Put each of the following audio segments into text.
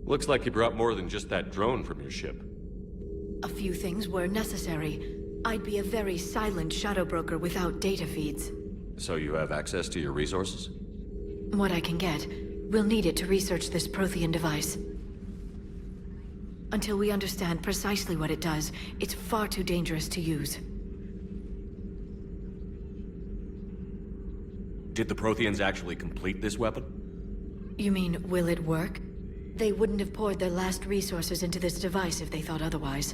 Looks like you brought more than just that drone from your ship. A few things were necessary. I'd be a very silent shadow broker without data feeds. So you have access to your resources? What I can get. We'll need it to research this prothean device. Until we understand precisely what it does, it's far too dangerous to use. Did the Protheans actually complete this weapon? You mean, will it work? They wouldn't have poured their last resources into this device if they thought otherwise.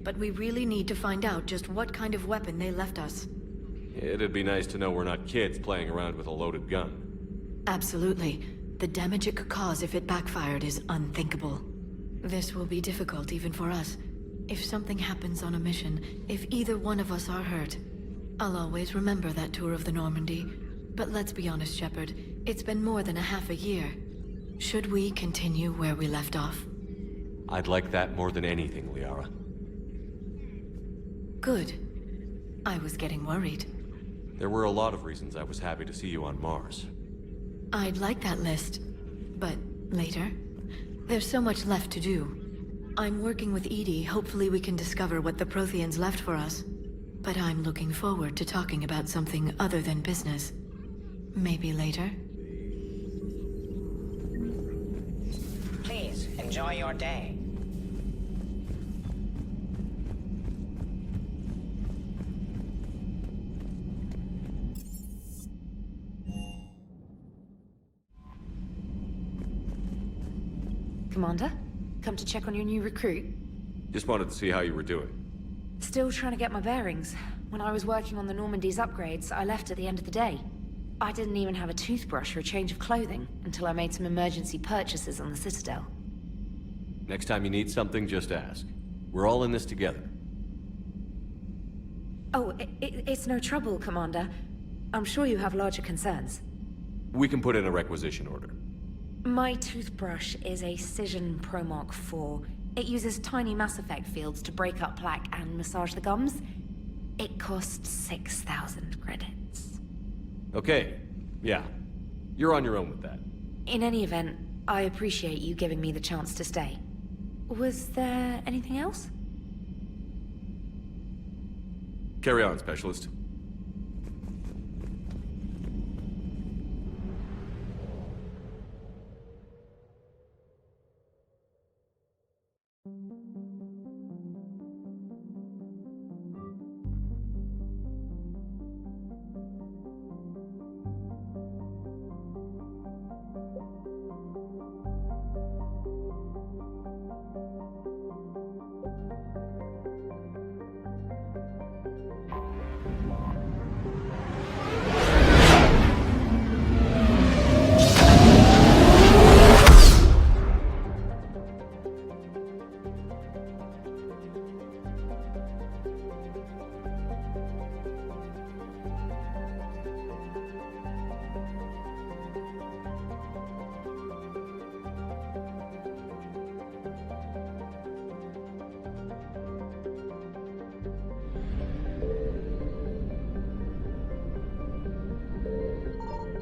But we really need to find out just what kind of weapon they left us. It'd be nice to know we're not kids playing around with a loaded gun. Absolutely. The damage it could cause if it backfired is unthinkable. This will be difficult even for us. If something happens on a mission, if either one of us are hurt, I'll always remember that tour of the Normandy. But let's be honest, Shepard, it's been more than a half a year. Should we continue where we left off? I'd like that more than anything, Liara. Good. I was getting worried. There were a lot of reasons I was happy to see you on Mars. I'd like that list, but later. There's so much left to do. I'm working with Edie. Hopefully we can discover what the Protheans left for us. But I'm looking forward to talking about something other than business. Maybe later? Please, enjoy your day. Commander, come to check on your new recruit. Just wanted to see how you were doing. Still trying to get my bearings. When I was working on the Normandy's upgrades, I left at the end of the day. I didn't even have a toothbrush or a change of clothing until I made some emergency purchases on the Citadel. Next time you need something, just ask. We're all in this together. Oh, it's no trouble, Commander. I'm sure you have larger concerns. We can put in a requisition order. My toothbrush is a Cision Pro Mark IV. It uses tiny Mass Effect fields to break up plaque and massage the gums. It costs 6,000 credits. Okay, yeah. You're on your own with that. In any event, I appreciate you giving me the chance to stay. Was there anything else? Carry on, Specialist.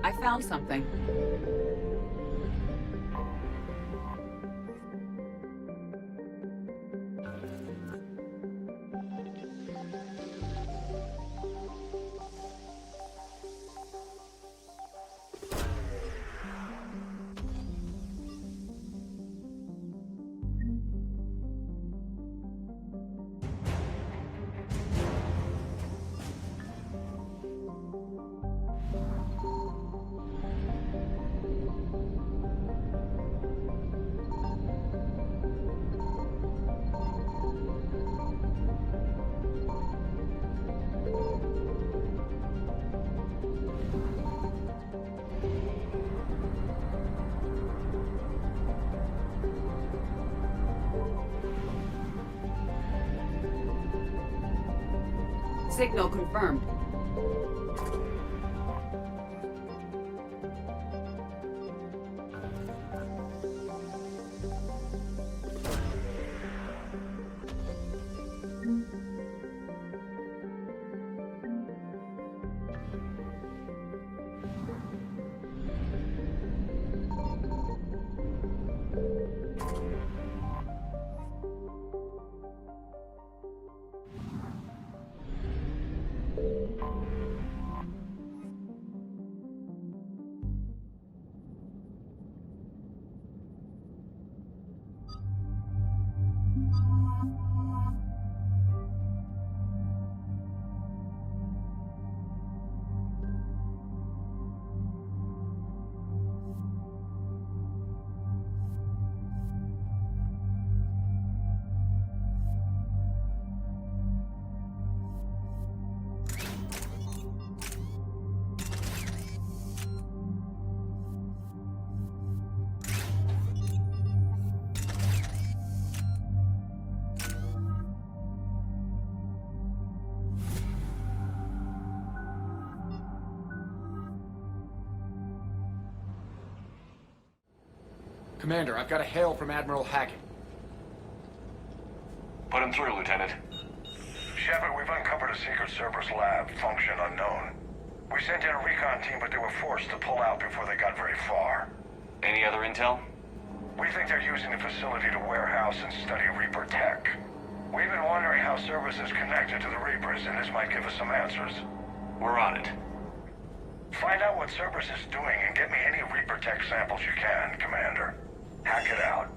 I found something. Signal confirmed. Commander, I've got a hail from Admiral Hackett. Put him through, Lieutenant. Shepard, we've uncovered a Secret Service lab, function unknown. We sent in a recon team, but they were forced to pull out before they got very far. Any other intel? We think they're using the facility to warehouse and study Reaper tech. We've been wondering how Service is connected to the Reapers, and this might give us some answers. We're on it. Find out what Service is doing and get me any Reaper tech samples you can, Commander. Hack it out.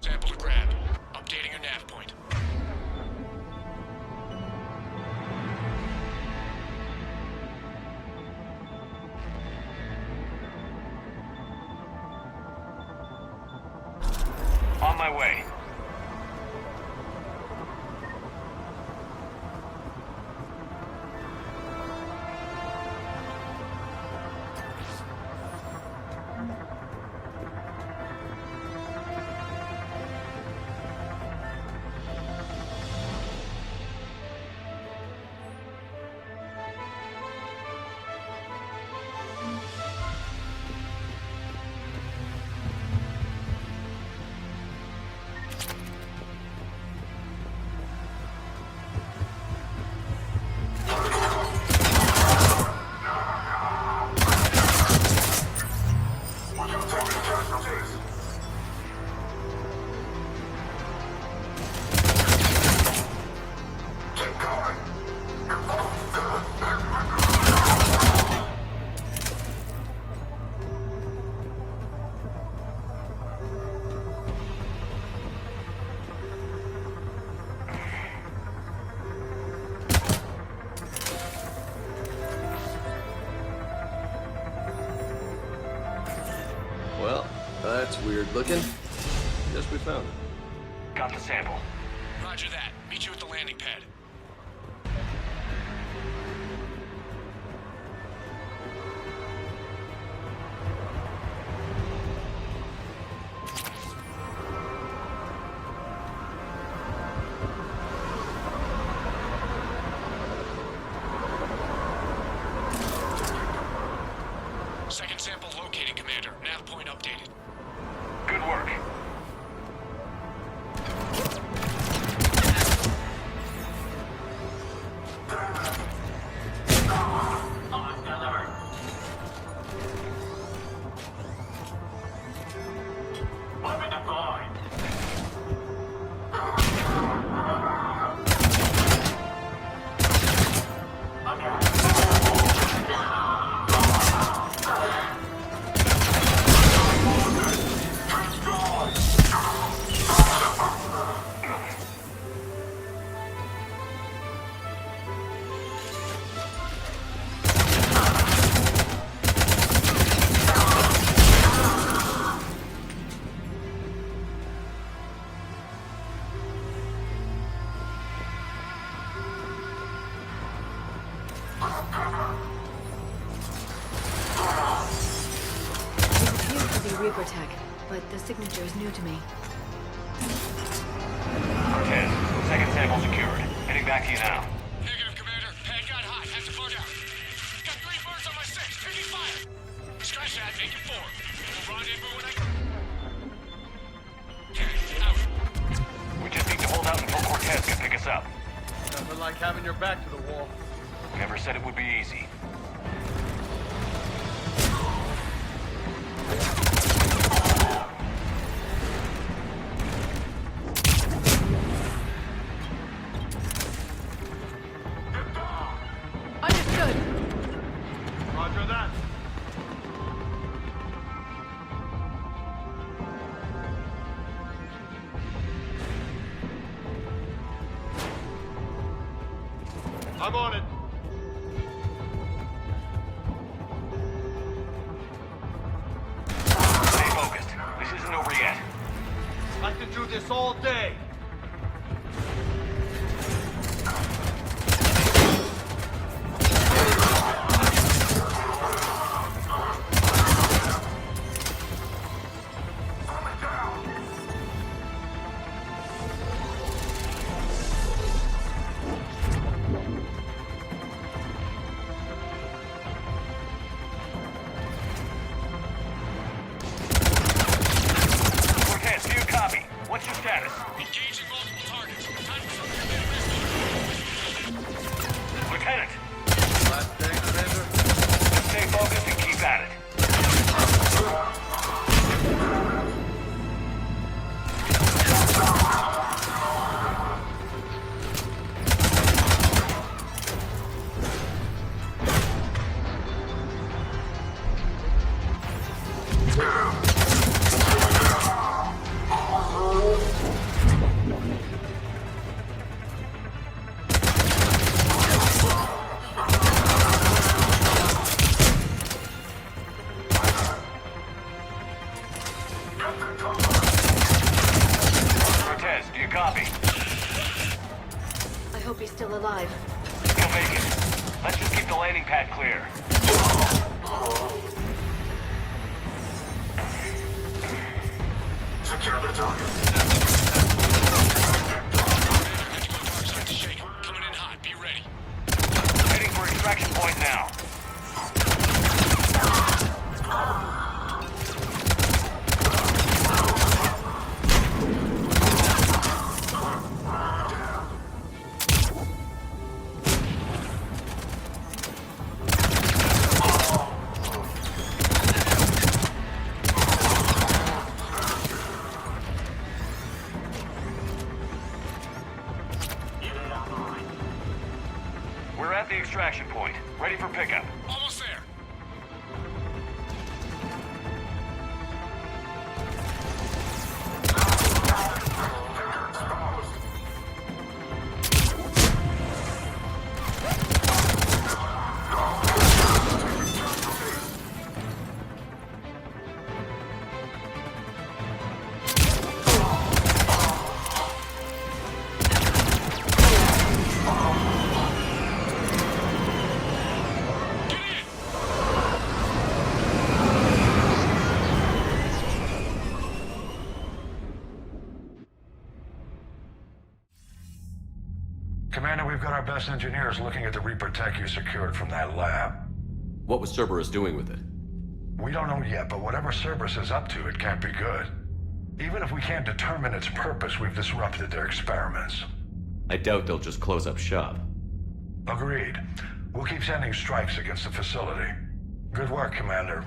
Sample to grab. Updating your nav point. On my way. Well, that's weird looking. Guess we found it. Got the sample. Roger that. Meet you at the landing pad. Second sample located, Commander. Nav point updated. Good work. Reaper tech, but the signature is new to me. Cortez, second sample secured. Heading back to you now. Negative, Commander. Pad got hot. Have to bug out. Got 3 birds on my 6. Taking fire. Scratch that. Make it 4. We'll rendezvous when I... Okay, out. We just need to hold out until Cortez can pick us up. Nothing like having your back to the wall. Never said it would be easy. Understood. Roger that. I'm on it. can do this all day. Cortez, do you copy? What's your status? Engaging multiple targets. Time for some Lieutenant, Last day, Commander? just stay focused and keep at it. Cortez, do you copy? I hope he's still alive. You'll make it. Let's just keep the landing pad clear. Secure the target. start to shake. Coming in hot. Be ready. Heading for extraction point now. We're at the extraction point. Ready for pickup. Almost there. Commander, we've got our best engineers looking at the Reaper tech you secured from that lab. What was Cerberus doing with it? We don't know yet, but whatever Cerberus is up to, it can't be good. Even if we can't determine its purpose, we've disrupted their experiments. I doubt they'll just close up shop. Agreed. We'll keep sending strikes against the facility. Good work, Commander.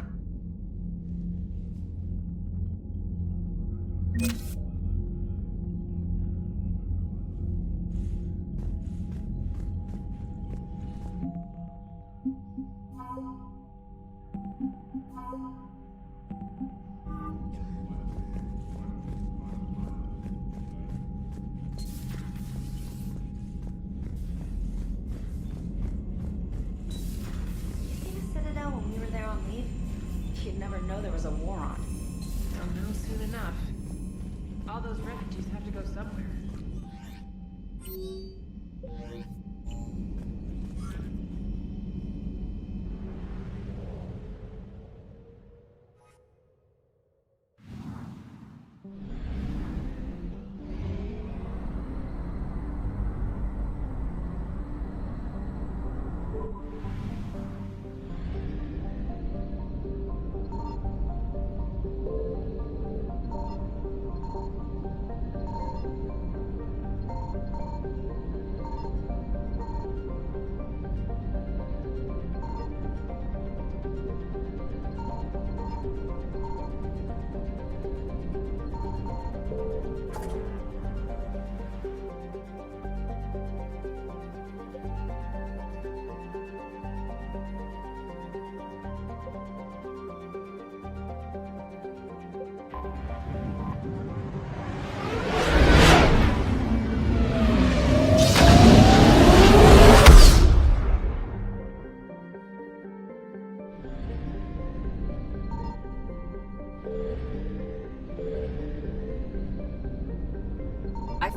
Citadel when we were there on leave? You'd never know there was a war on. I'll know soon enough. All those refugees have to go somewhere.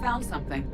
found something.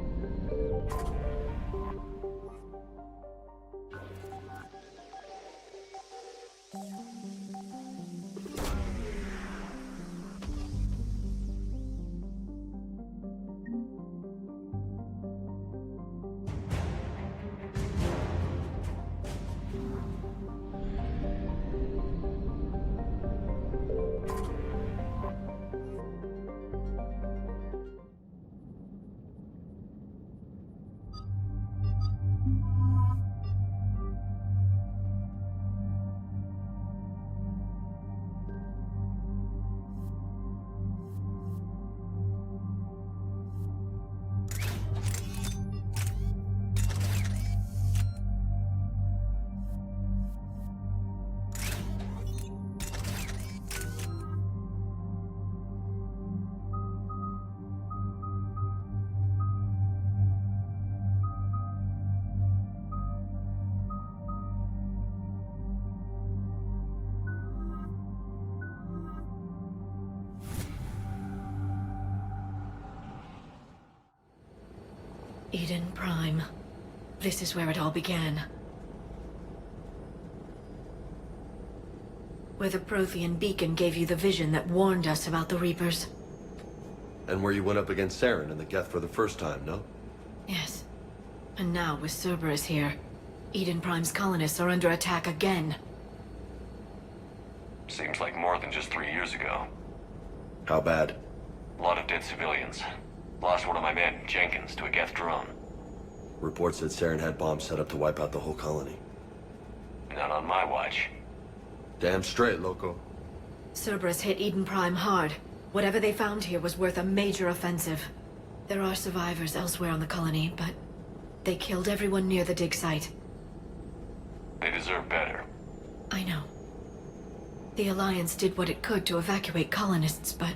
Eden Prime. This is where it all began. Where the Prothean beacon gave you the vision that warned us about the Reapers. And where you went up against Saren and the Geth for the first time, no? Yes. And now, with Cerberus here, Eden Prime's colonists are under attack again. Seems like more than just 3 years ago. How bad? A lot of dead civilians. Lost one of my men, Jenkins, to a Geth drone. Reports said Saren had bombs set up to wipe out the whole colony. Not on my watch. Damn straight, loco. Cerberus hit Eden Prime hard. Whatever they found here was worth a major offensive. There are survivors elsewhere on the colony, but they killed everyone near the dig site. They deserve better. I know. The Alliance did what it could to evacuate colonists, but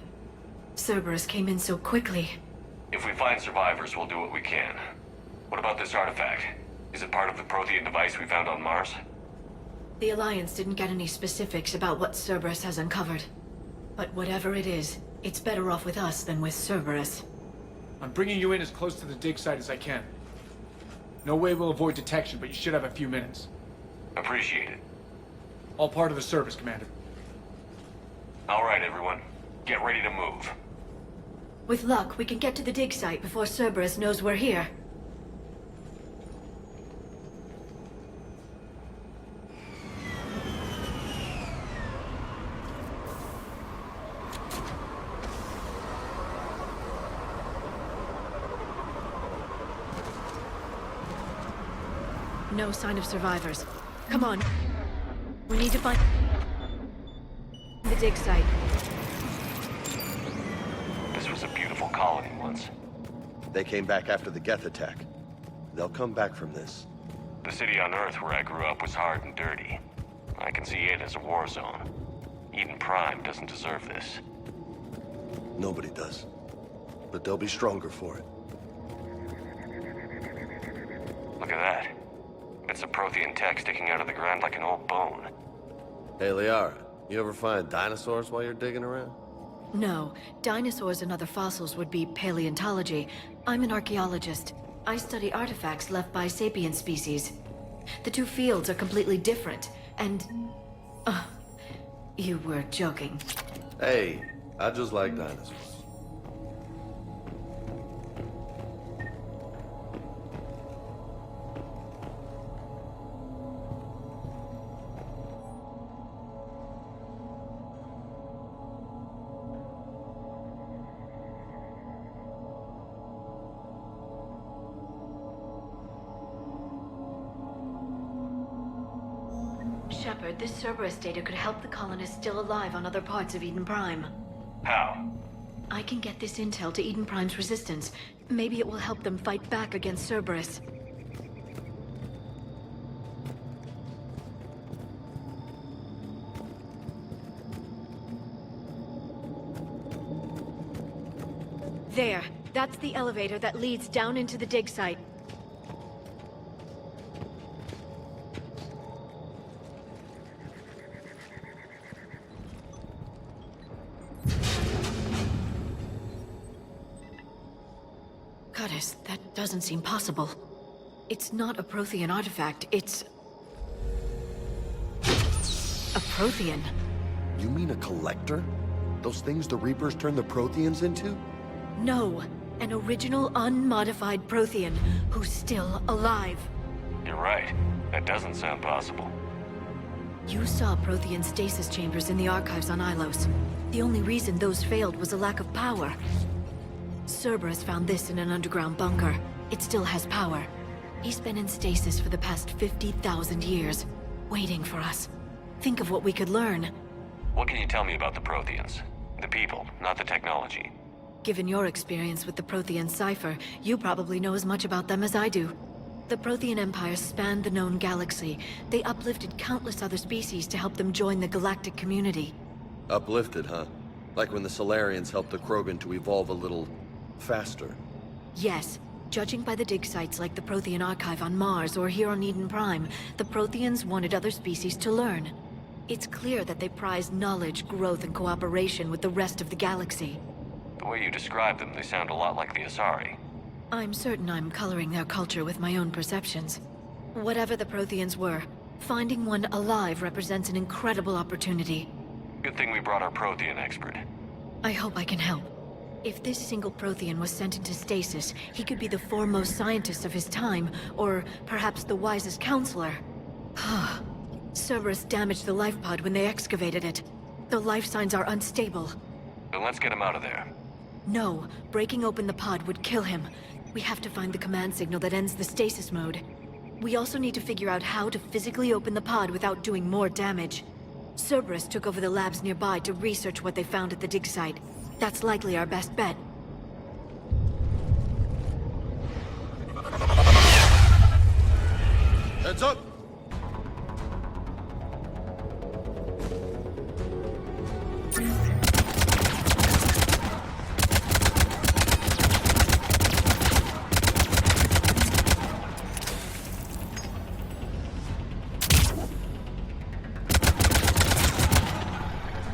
Cerberus came in so quickly. If we find survivors, we'll do what we can. What about this artifact? Is it part of the prothean device we found on Mars? The Alliance didn't get any specifics about what Cerberus has uncovered. But whatever it is, it's better off with us than with Cerberus. I'm bringing you in as close to the dig site as I can. No way we'll avoid detection, but you should have a few minutes. Appreciate it. All part of the service, Commander. All right, everyone. Get ready to move. With luck, we can get to the dig site before Cerberus knows we're here. No sign of survivors. Come on. We need to find the dig site. This was a beautiful colony once. They came back after the Geth attack. They'll come back from this. The city on Earth where I grew up was hard and dirty. I can see it as a war zone. Eden Prime doesn't deserve this. Nobody does. But they'll be stronger for it. Look at that. It's a prothean tech sticking out of the ground like an old bone. Hey, Liara, you ever find dinosaurs while you're digging around? No, dinosaurs and other fossils would be paleontology. I'm an archaeologist. I study artifacts left by sapient species. The two fields are completely different, and... you were joking. Hey, I just like dinosaurs. Shepard, this Cerberus data could help the colonists still alive on other parts of Eden Prime. How? I can get this intel to Eden Prime's resistance. Maybe it will help them fight back against Cerberus. There. That's the elevator that leads down into the dig site. Goddess, that doesn't seem possible. It's not a Prothean artifact, it's... a Prothean. You mean a collector? Those things the Reapers turn the Protheans into? No, an original unmodified Prothean who's still alive. You're right. That doesn't sound possible. You saw Prothean stasis chambers in the archives on Ilos. The only reason those failed was a lack of power. Cerberus found this in an underground bunker. It still has power. He's been in stasis for the past 50,000 years, waiting for us. Think of what we could learn. What can you tell me about the Protheans? The people, not the technology. Given your experience with the Prothean cipher, you probably know as much about them as I do. The Prothean Empire spanned the known galaxy. They uplifted countless other species to help them join the galactic community. Uplifted, huh? Like when the Solarians helped the Krogan to evolve a little... faster. Yes. Judging by the dig sites like the Prothean Archive on Mars or here on Eden Prime, the Protheans wanted other species to learn. It's clear that they prize knowledge, growth, and cooperation with the rest of the galaxy. The way you describe them, they sound a lot like the Asari. I'm certain I'm coloring their culture with my own perceptions. Whatever the Protheans were, finding one alive represents an incredible opportunity. Good thing we brought our Prothean expert. I hope I can help. If this single Prothean was sent into stasis, he could be the foremost scientist of his time, or perhaps the wisest counselor. Cerberus damaged the life pod when they excavated it. The life signs are unstable. Then let's get him out of there. No, breaking open the pod would kill him. We have to find the command signal that ends the stasis mode. We also need to figure out how to physically open the pod without doing more damage. Cerberus took over the labs nearby to research what they found at the dig site. That's likely our best bet. Heads up!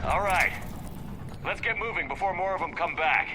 All right. Let's get moving before more of them come back.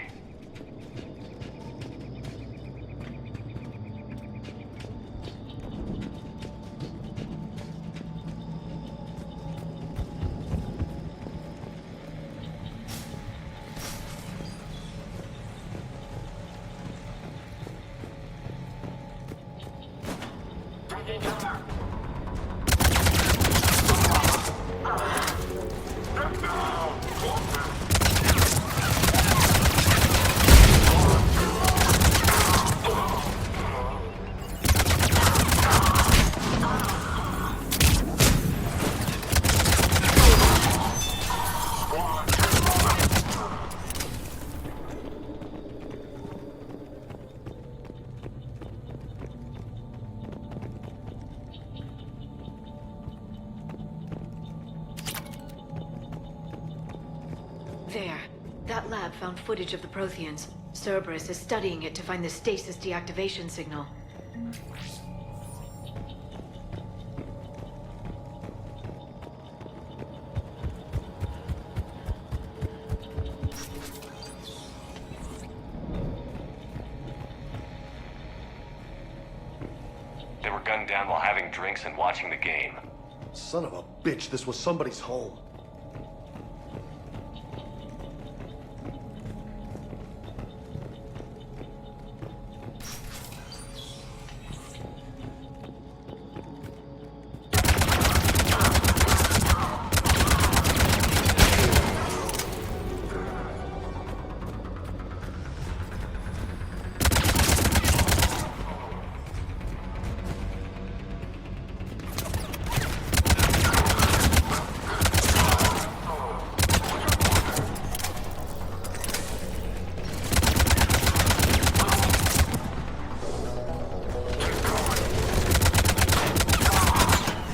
There. That lab found footage of the Protheans. Cerberus is studying it to find the stasis deactivation signal. They were gunned down while having drinks and watching the game. Son of a bitch, this was somebody's home.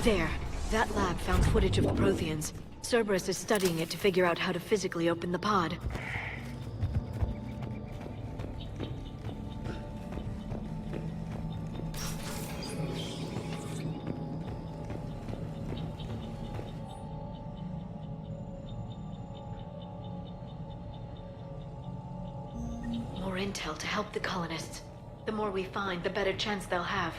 There. That lab found footage of the Protheans. Cerberus is studying it to figure out how to physically open the pod. More intel to help the colonists. The more we find, the better chance they'll have.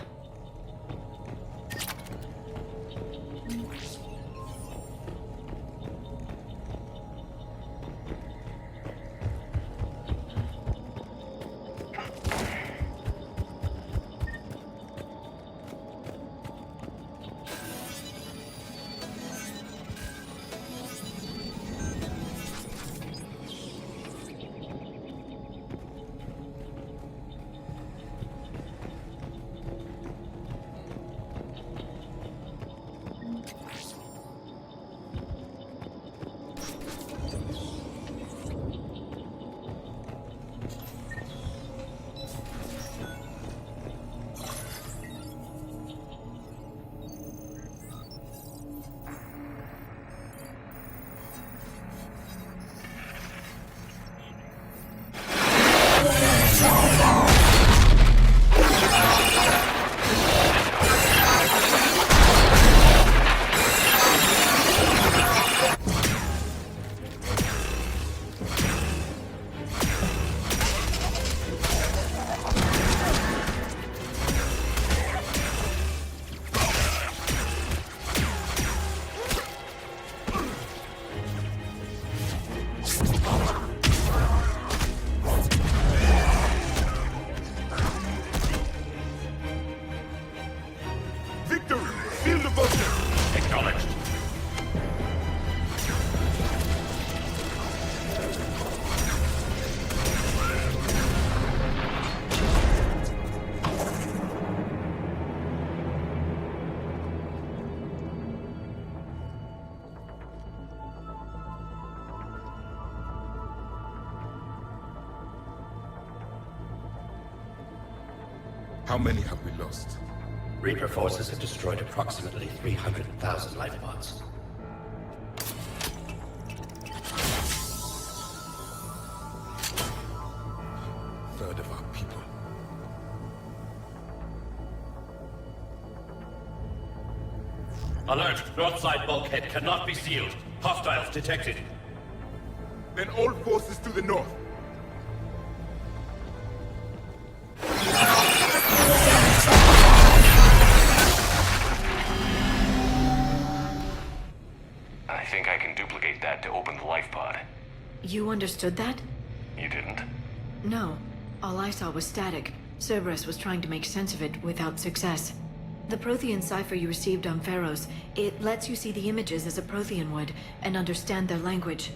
How many have we lost? Reaper forces have destroyed approximately 300,000 life pods. Third of our people. Alert! North side bulkhead cannot be sealed. Hostiles detected. Then all forces to the north. I think I can duplicate that to open the life pod. You understood that? You didn't? No. All I saw was static. Cerberus was trying to make sense of it without success. The Prothean cipher you received on Pharaohs, it lets you see the images as a Prothean would, and understand their language.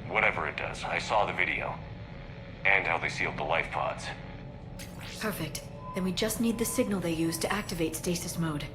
Whatever it does, I saw the video. And how they sealed the life pods. Perfect. Then we just need the signal they use to activate stasis mode.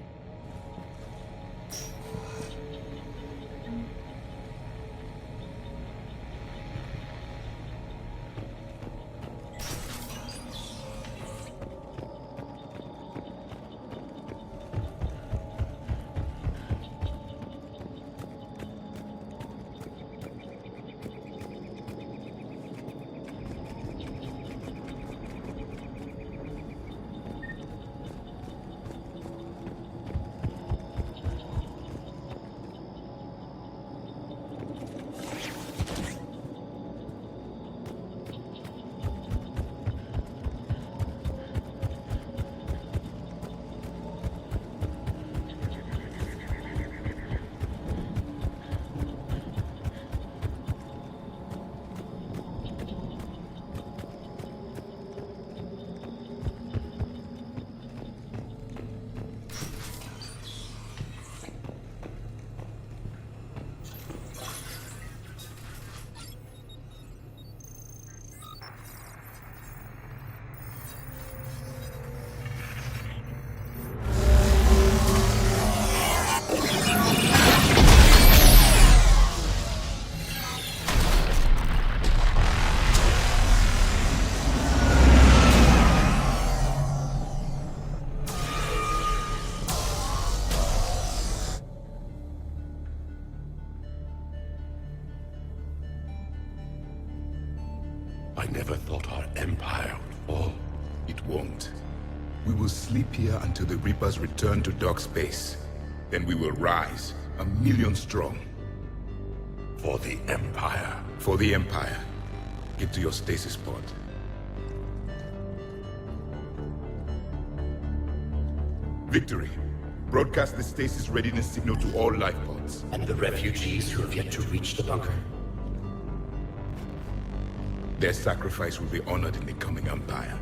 I never thought our empire would fall. It won't. We will sleep here until the Reapers return to dark space. Then we will rise, 1,000,000 strong. For the Empire. For the Empire. Get to your stasis pod. Victory. Broadcast the stasis readiness signal to all life pods. And the refugees who have yet to reach the bunker. Their sacrifice will be honored in the coming Empire.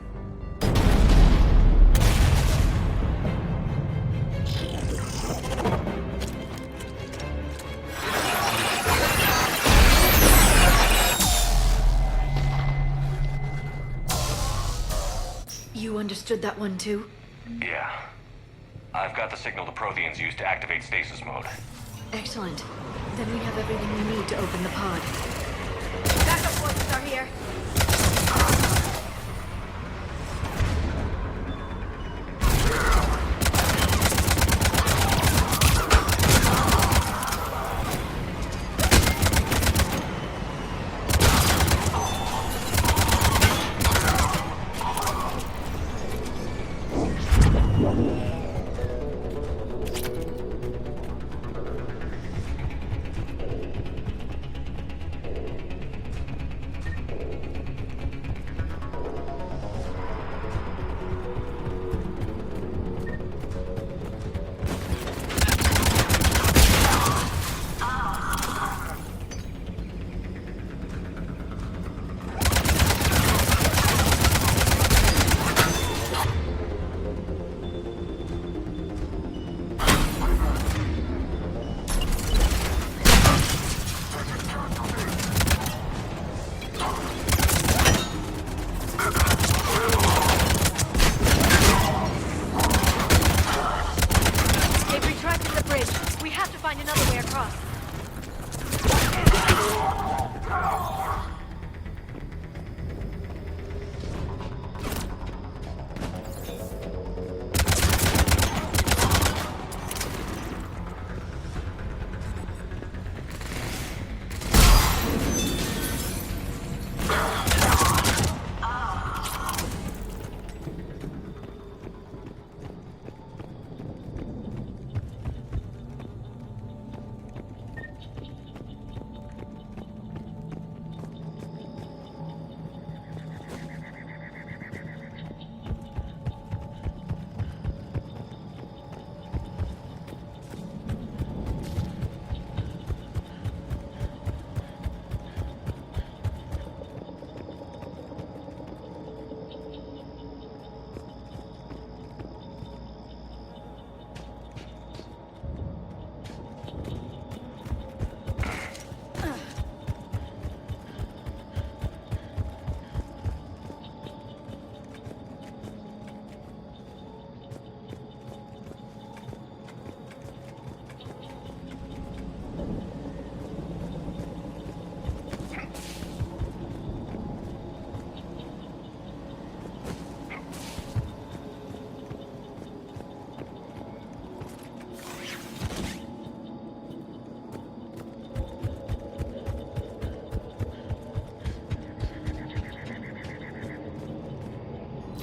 You understood that one too? Yeah. I've got the signal the Protheans use to activate stasis mode. Excellent. Then we have everything we need to open the pod. Backup forces are here.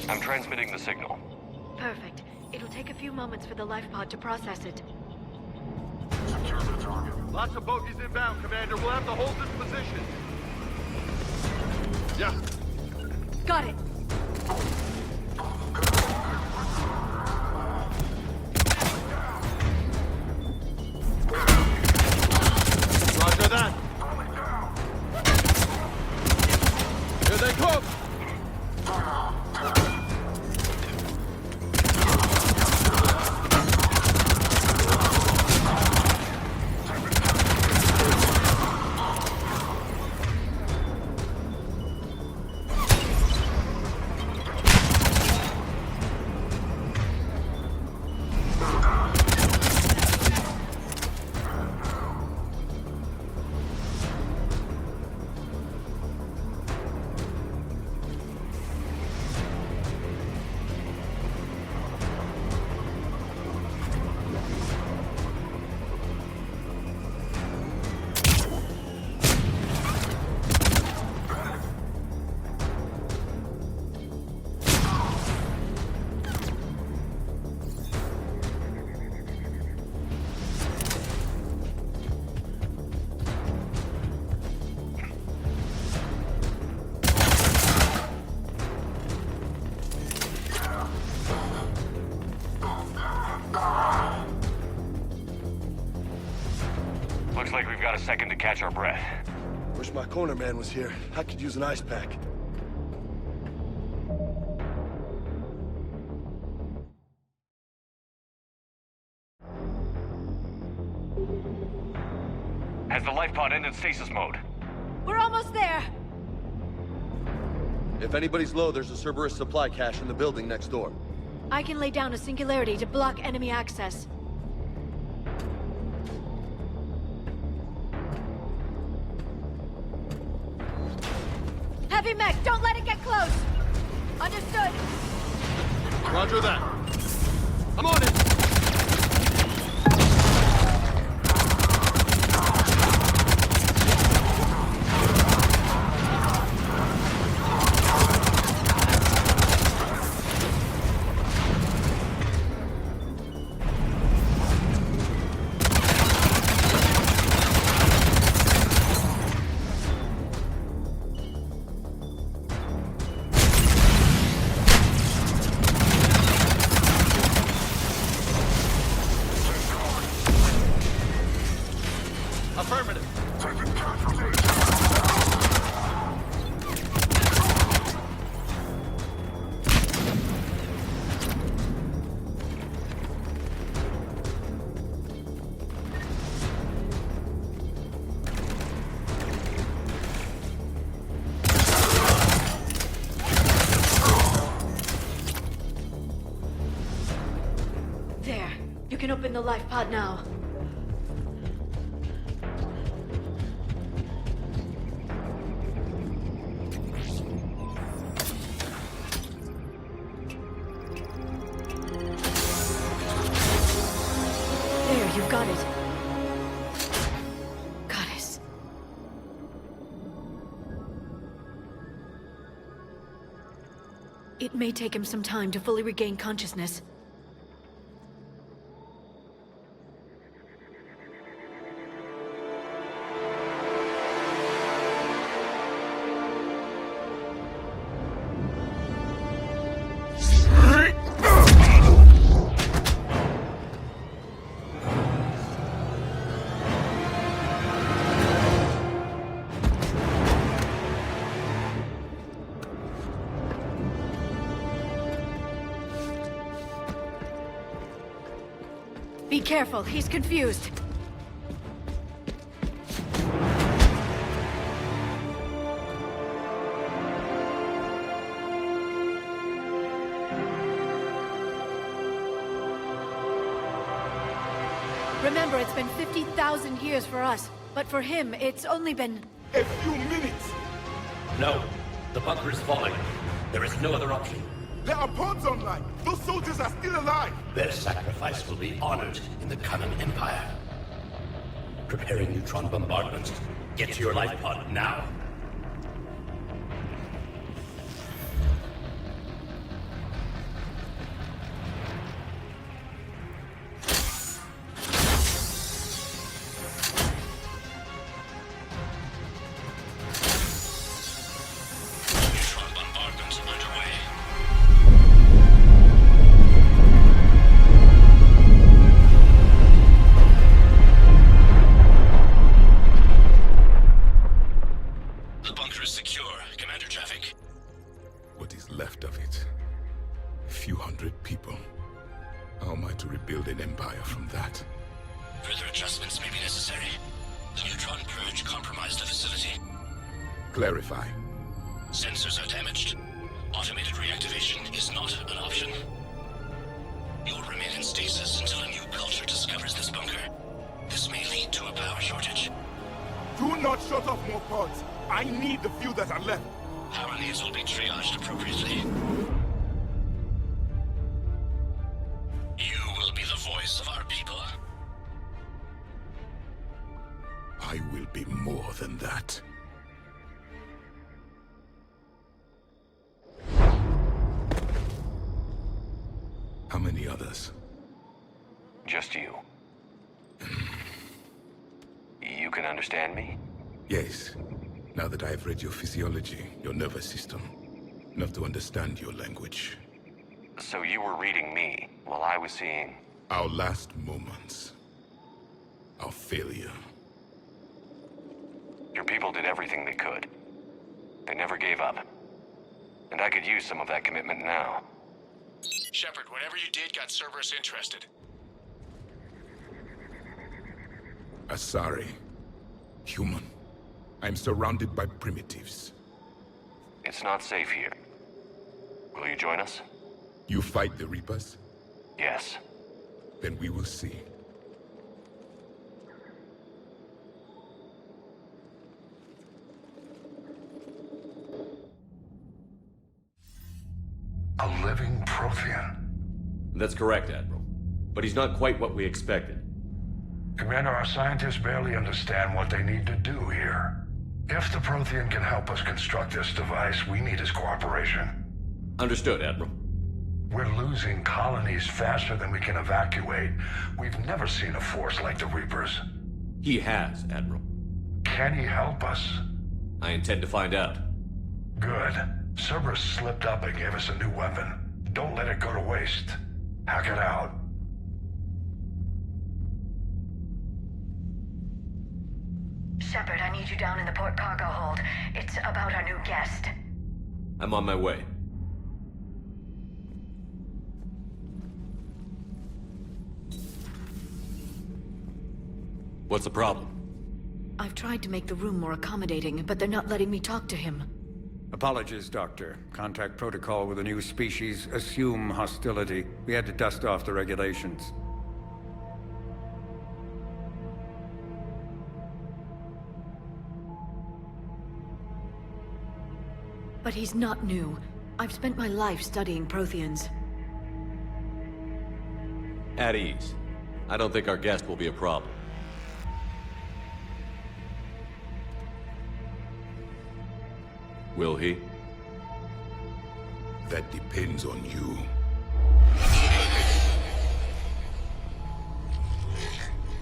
I'm transmitting the signal. Perfect. It'll take a few moments for the life pod to process it. Lots of bogies inbound, Commander. We'll have to hold this position. Yeah. Got it. Roger that. Here they come. Looks like we've got a second to catch our breath. Wish my corner man was here. I could use an ice pack. Has the life pod ended stasis mode? We're almost there! If anybody's low, there's a Cerberus supply cache in the building next door. I can lay down a singularity to block enemy access. Heavy mech, don't let it get close! Understood! Roger that. I'm on it! There. You can open the life pod now. There, you've got it. Goddess. It may take him some time to fully regain consciousness. Be careful, he's confused. Remember, it's been 50,000 years for us, but for him, it's only been... A few minutes! No. The bunker is falling. There is no other option. There are pods online! Those soldiers are still alive! Their sacrifice will be honored in the coming Empire. Preparing neutron bombardment. Get to your life pod now. Neutron bombardment underway. The bunker is secure, Commander Traffic. What is left of it? A few hundred people. How am I to rebuild an empire from that? Further adjustments may be necessary. The neutron purge compromised the facility. Clarify. Sensors are damaged. Automated reactivation is not an option. You'll remain in stasis until a new culture discovers this bunker. This may lead to a power shortage. Do not shut off more pods! I need the few that are left! Power needs will be triaged appropriately. You will be the voice of our people. I will be more than that. How many others? Just you. You can understand me? Yes. Now that I have read your physiology, your nervous system, enough to understand your language. So you were reading me, while I was seeing... Our last moments. Our failure. Your people did everything they could. They never gave up. And I could use some of that commitment now. Shepard, whatever you did got Cerberus interested. Asari. Human. I'm surrounded by primitives. It's not safe here. Will you join us? You fight the Reapers? Yes. Then we will see. A living prothean? That's correct, Admiral. But he's not quite what we expected. Commander, our scientists barely understand what they need to do here. If the prothean can help us construct this device, we need his cooperation. Understood, Admiral. We're losing colonies faster than we can evacuate. We've never seen a force like the Reapers. He has, Admiral. Can he help us? I intend to find out. Good. Cerberus slipped up and gave us a new weapon. Don't let it go to waste. Hack it out. Shepard, I need you down in the port cargo hold. It's about our new guest. I'm on my way. What's the problem? I've tried to make the room more accommodating, but they're not letting me talk to him. Apologies, Doctor. Contact protocol with a new species. Assume hostility. We had to dust off the regulations. But he's not new. I've spent my life studying Protheans. At ease. I don't think our guest will be a problem. Will he? That depends on you.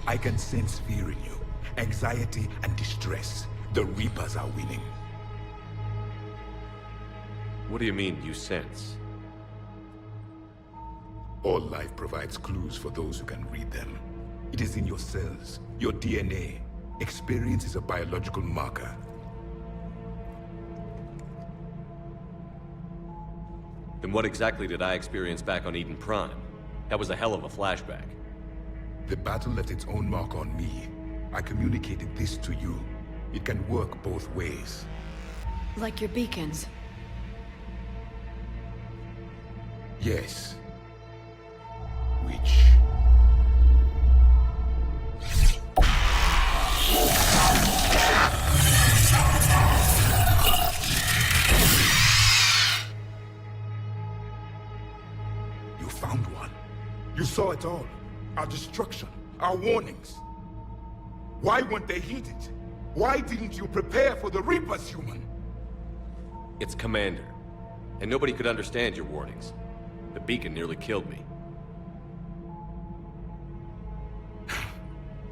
I can sense fear in you. Anxiety and distress. The Reapers are winning. What do you mean, you sense? All life provides clues for those who can read them. It is in your cells, your DNA. Experience is a biological marker. Then what exactly did I experience back on Eden Prime? That was a hell of a flashback. The battle left its own mark on me. I communicated this to you. It can work both ways. Like your beacons. Yes. Which... You found one. You saw it all. Our destruction, our warnings. Why weren't they heeded? Why didn't you prepare for the Reapers, human? It's Commander. And nobody could understand your warnings. The beacon nearly killed me.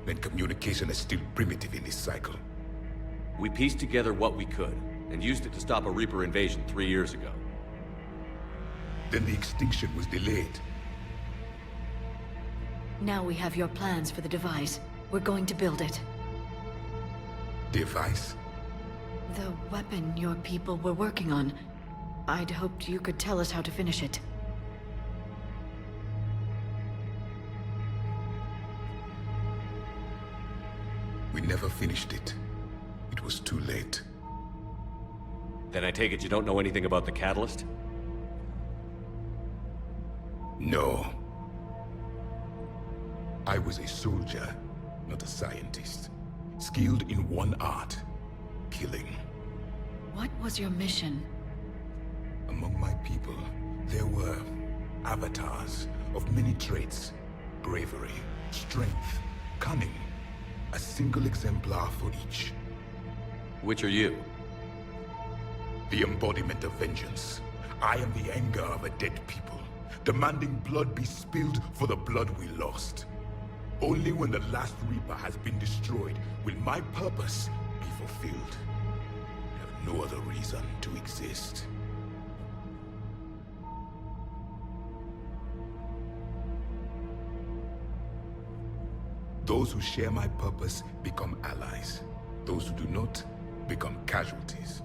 Then communication is still primitive in this cycle. We pieced together what we could, and used it to stop a Reaper invasion 3 years ago. Then the extinction was delayed. Now we have your plans for the device. We're going to build it. Device? The weapon your people were working on. I'd hoped you could tell us how to finish it. We never finished it. It was too late. Then I take it you don't know anything about the catalyst? No. I was a soldier, not a scientist. Skilled in one art, killing. What was your mission? Among my people, there were avatars of many traits. Bravery, strength, cunning. A single exemplar for each. Which are you? The embodiment of vengeance. I am the anger of a dead people, demanding blood be spilled for the blood we lost. Only when the last Reaper has been destroyed will my purpose be fulfilled. I have no other reason to exist. Those who share my purpose become allies. Those who do not become casualties.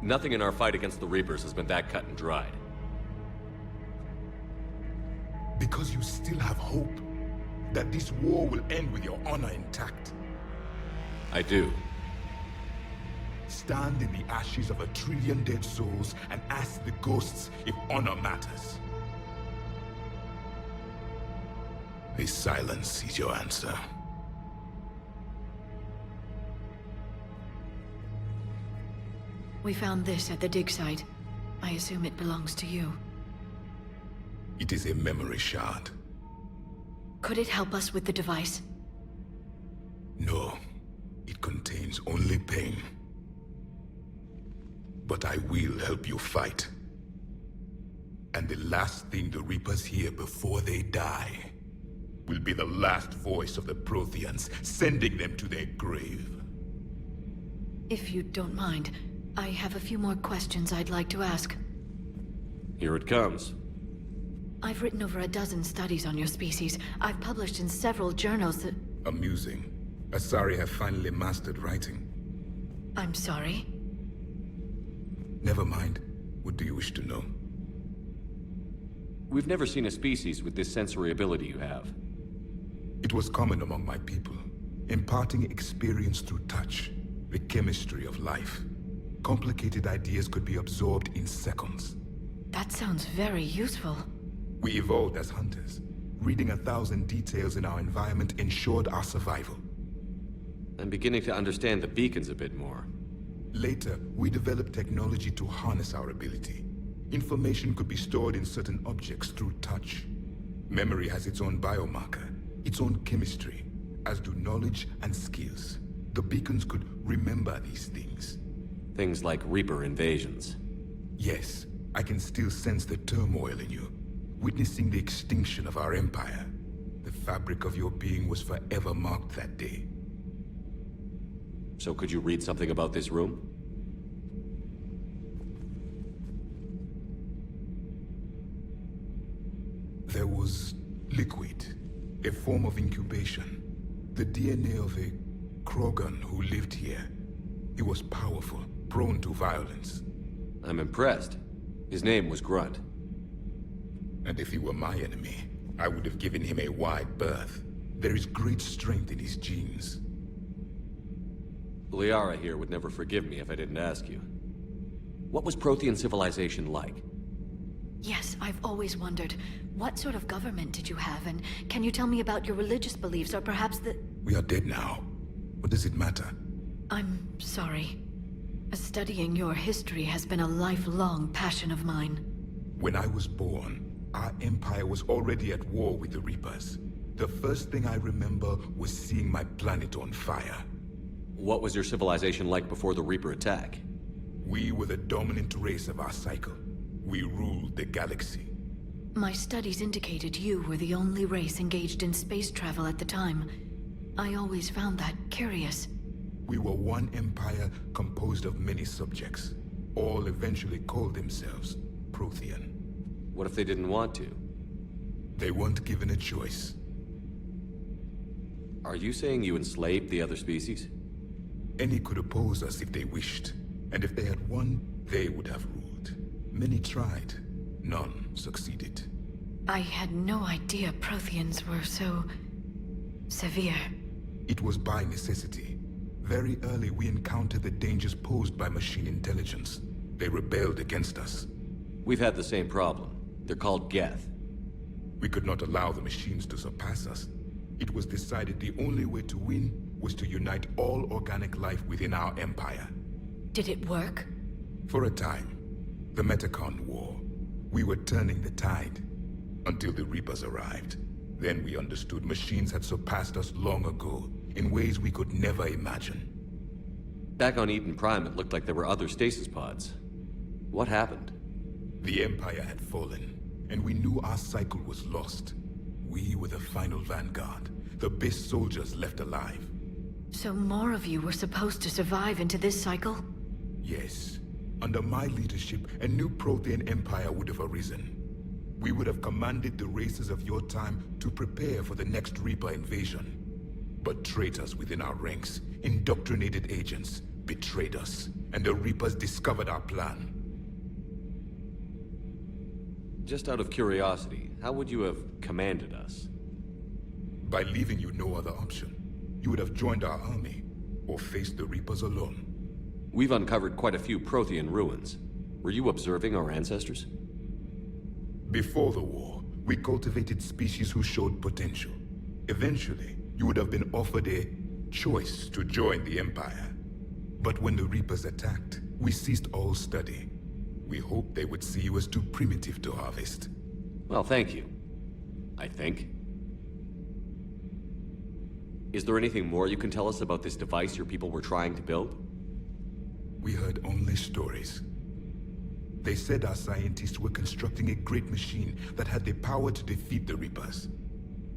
Nothing in our fight against the Reapers has been that cut and dried. Because you still have hope that this war will end with your honor intact. I do. Stand in the ashes of 1 trillion dead souls and ask the ghosts if honor matters. A silence is your answer. We found this at the dig site. I assume it belongs to you. It is a memory shard. Could it help us with the device? No, it contains only pain. But I will help you fight. And the last thing the Reapers hear before they die will be the last voice of the Protheans, sending them to their grave. If you don't mind, I have a few more questions I'd like to ask. Here it comes. I've written over a dozen studies on your species. I've published in several journals that... Amusing. Asari have finally mastered writing. I'm sorry? Never mind. What do you wish to know? We've never seen a species with this sensory ability you have. It was common among my people, imparting experience through touch, the chemistry of life. Complicated ideas could be absorbed in seconds. That sounds very useful. We evolved as hunters. Reading 1,000 details in our environment ensured our survival. I'm beginning to understand the beacons a bit more. Later, we developed technology to harness our ability. Information could be stored in certain objects through touch. Memory has its own biomarker, its own chemistry, as do knowledge and skills. The beacons could remember these things. Things like Reaper invasions. Yes, I can still sense the turmoil in you, witnessing the extinction of our empire. The fabric of your being was forever marked that day. So could you read something about this room? There was liquid, a form of incubation. The DNA of a Krogan who lived here. He was powerful, prone to violence. I'm impressed. His name was Grunt. And if he were my enemy, I would have given him a wide berth. There is great strength in his genes. Liara here would never forgive me if I didn't ask you. What was Prothean civilization like? Yes, I've always wondered, what sort of government did you have, and can you tell me about your religious beliefs, or perhaps the... We are dead now. What does it matter? I'm sorry. Studying your history has been a lifelong passion of mine. When I was born, our empire was already at war with the Reapers. The first thing I remember was seeing my planet on fire. What was your civilization like before the Reaper attack? We were the dominant race of our cycle. We ruled the galaxy. My studies indicated you were the only race engaged in space travel at the time. I always found that curious. We were one empire composed of many subjects. All eventually called themselves Prothean. What if they didn't want to? They weren't given a choice. Are you saying you enslaved the other species? Any could oppose us if they wished. And if they had won, they would have ruled. Many tried. None succeeded. I had no idea Protheans were so... severe. It was by necessity. Very early we encountered the dangers posed by machine intelligence. They rebelled against us. We've had the same problem. They're called Geth. We could not allow the machines to surpass us. It was decided the only way to win was to unite all organic life within our empire. Did it work? For a time. The Metacon War. We were turning the tide. Until the Reapers arrived. Then we understood machines had surpassed us long ago, in ways we could never imagine. Back on Eden Prime, it looked like there were other stasis pods. What happened? The Empire had fallen, and we knew our cycle was lost. We were the final vanguard, the best soldiers left alive. So more of you were supposed to survive into this cycle? Yes. Under my leadership, a new Prothean empire would have arisen. We would have commanded the races of your time to prepare for the next Reaper invasion. But traitors within our ranks, indoctrinated agents, betrayed us, and the Reapers discovered our plan. Just out of curiosity, how would you have commanded us? By leaving you no other option. You would have joined our army, or faced the Reapers alone. We've uncovered quite a few Prothean ruins. Were you observing our ancestors? Before the war, we cultivated species who showed potential. Eventually, you would have been offered a choice to join the Empire. But when the Reapers attacked, we ceased all study. We hoped they would see you as too primitive to harvest. Well, thank you. I think. Is there anything more you can tell us about this device your people were trying to build? We heard only stories. They said our scientists were constructing a great machine that had the power to defeat the Reapers.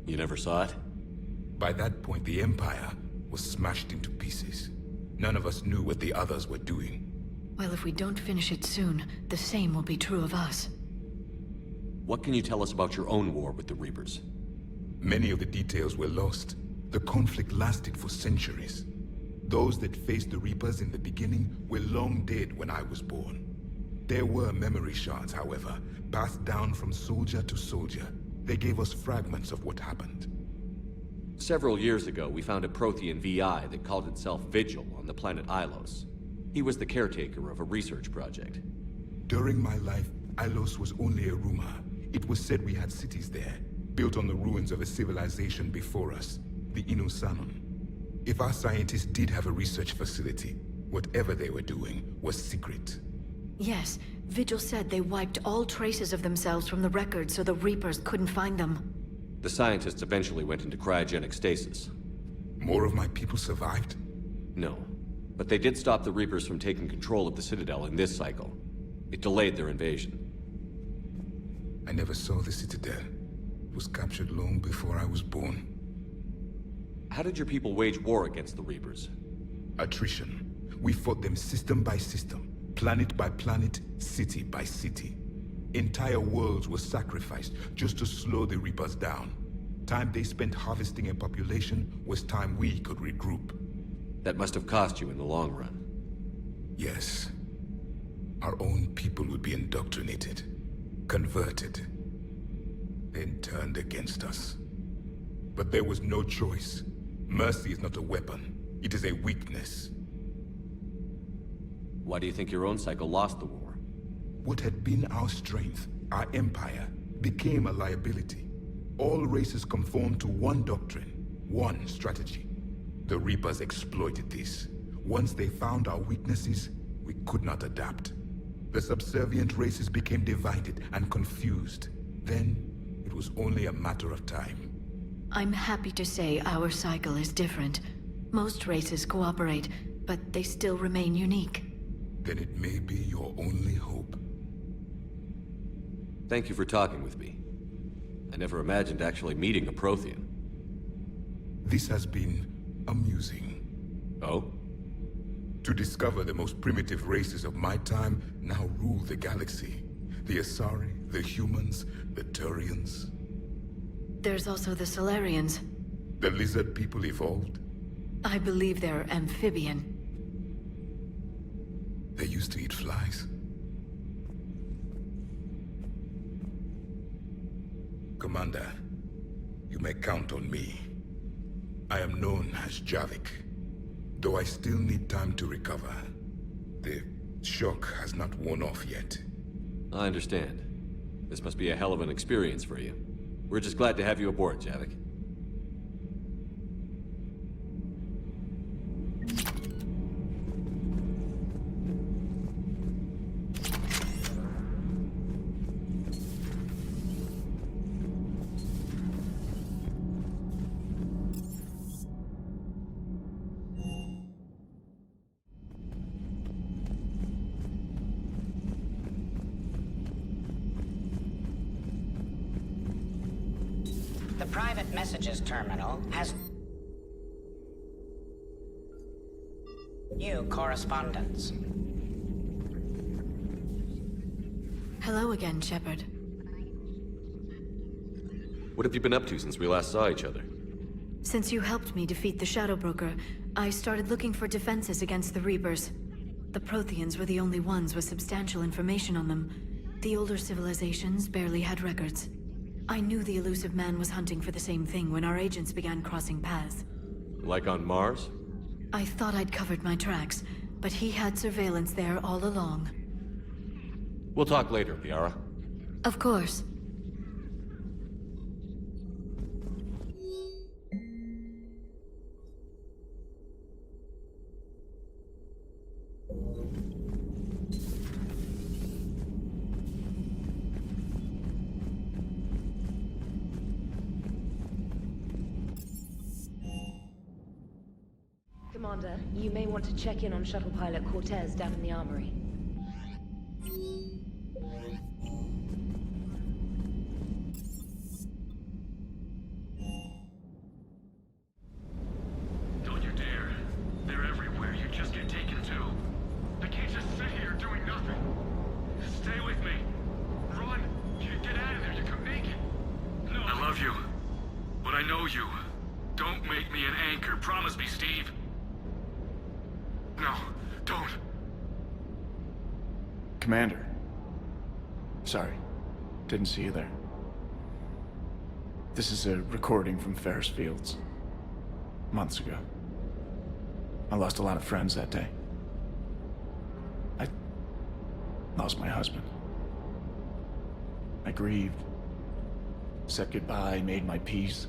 You never saw it? By that point, the Empire was smashed into pieces. None of us knew what the others were doing. Well, if we don't finish it soon, the same will be true of us. What can you tell us about your own war with the Reapers? Many of the details were lost. The conflict lasted for centuries. Those that faced the Reapers in the beginning were long dead when I was born. There were memory shards, however, passed down from soldier to soldier. They gave us fragments of what happened. Several years ago, we found a Prothean VI that called itself Vigil on the planet Ilos. He was the caretaker of a research project. During my life, Ilos was only a rumor. It was said we had cities there, built on the ruins of a civilization before us, the Inusanon. If our scientists did have a research facility, whatever they were doing was secret. Yes, Vigil said they wiped all traces of themselves from the records so the Reapers couldn't find them. The scientists eventually went into cryogenic stasis. More of my people survived? No, but they did stop the Reapers from taking control of the Citadel in this cycle. It delayed their invasion. I never saw the Citadel. It was captured long before I was born. How did your people wage war against the Reapers? Attrition. We fought them system by system, planet by planet, city by city. Entire worlds were sacrificed just to slow the Reapers down. Time they spent harvesting a population was time we could regroup. That must have cost you in the long run. Yes. Our own people would be indoctrinated, converted, then turned against us. But there was no choice. Mercy is not a weapon. It is a weakness. Why do you think your own cycle lost the war? What had been our strength, our empire, became a liability. All races conformed to one doctrine, one strategy. The Reapers exploited this. Once they found our weaknesses, we could not adapt. The subservient races became divided and confused. Then, it was only a matter of time. I'm happy to say our cycle is different. Most races cooperate, but they still remain unique. Then it may be your only hope. Thank you for talking with me. I never imagined actually meeting a Prothean. This has been amusing. Oh? To discover the most primitive races of my time now rule the galaxy. The Asari, the humans, the Turians. There's also the Solarians. The lizard people evolved? I believe they're amphibian. They used to eat flies. Commander, you may count on me. I am known as Javik, though I still need time to recover. The shock has not worn off yet. I understand. This must be a hell of an experience for you. We're just glad to have you aboard, Javik. The private messages terminal has new correspondence. Hello again, Shepard. What have you been up to since we last saw each other? Since you helped me defeat the Shadow Broker, I started looking for defenses against the Reapers. The Protheans were the only ones with substantial information on them. The older civilizations barely had records. I knew the elusive man was hunting for the same thing when our agents began crossing paths. Like on Mars? I thought I'd covered my tracks, but he had surveillance there all along. We'll talk later, Liara. Of course. Commander, you may want to check in on shuttle pilot Cortez down in the armory. Don't you dare. They're everywhere. You just get taken too. I can't just sit here doing nothing. Stay with me. Run. Get out of there. You could make it. No. I love you. But I know you. Don't make me an anchor. Promise me, Steve. No, don't. Commander. Sorry. Didn't see you there. This is a recording from Ferris Fields. Months ago. I lost a lot of friends that day. I lost my husband. I grieved. Said goodbye, made my peace.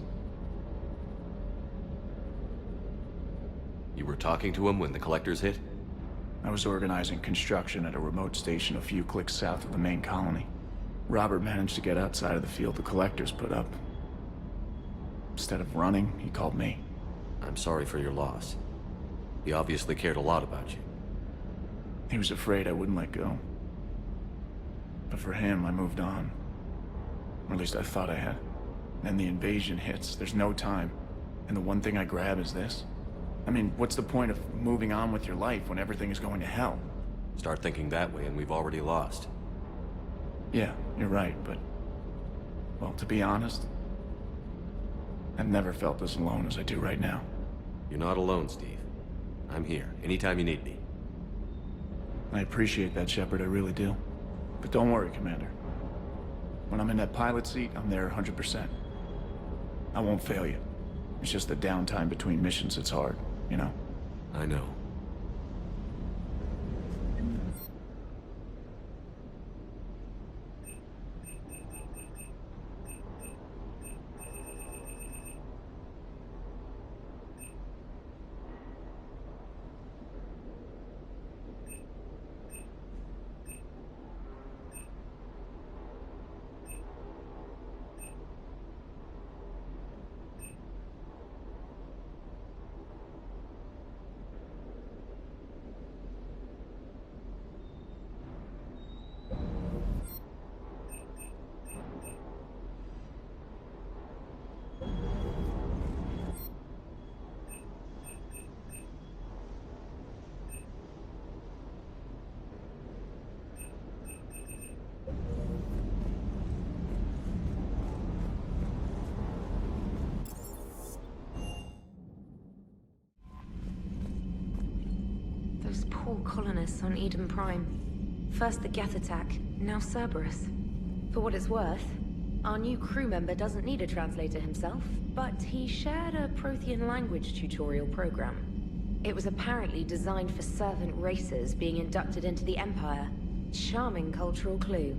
You were talking to him when the collectors hit? I was organizing construction at a remote station a few clicks south of the main colony. Robert managed to get outside of the field the collectors put up. Instead of running, he called me. I'm sorry for your loss. He obviously cared a lot about you. He was afraid I wouldn't let go. But for him, I moved on. Or at least I thought I had. Then the invasion hits, there's no time. And the one thing I grab is this. I mean, what's the point of moving on with your life when everything is going to hell? Start thinking that way and we've already lost. Yeah, you're right, but... well, to be honest, I've never felt as alone as I do right now. You're not alone, Steve. I'm here, anytime you need me. I appreciate that, Shepard, I really do. But don't worry, Commander. When I'm in that pilot seat, I'm there 100%. I won't fail you. It's just the downtime between missions that's hard, you know? I know. Those poor colonists on Eden Prime. First the Geth attack, now Cerberus. For what it's worth, our new crew member doesn't need a translator himself, but he shared a Prothean language tutorial program. It was apparently designed for servant races being inducted into the Empire. Charming cultural clue.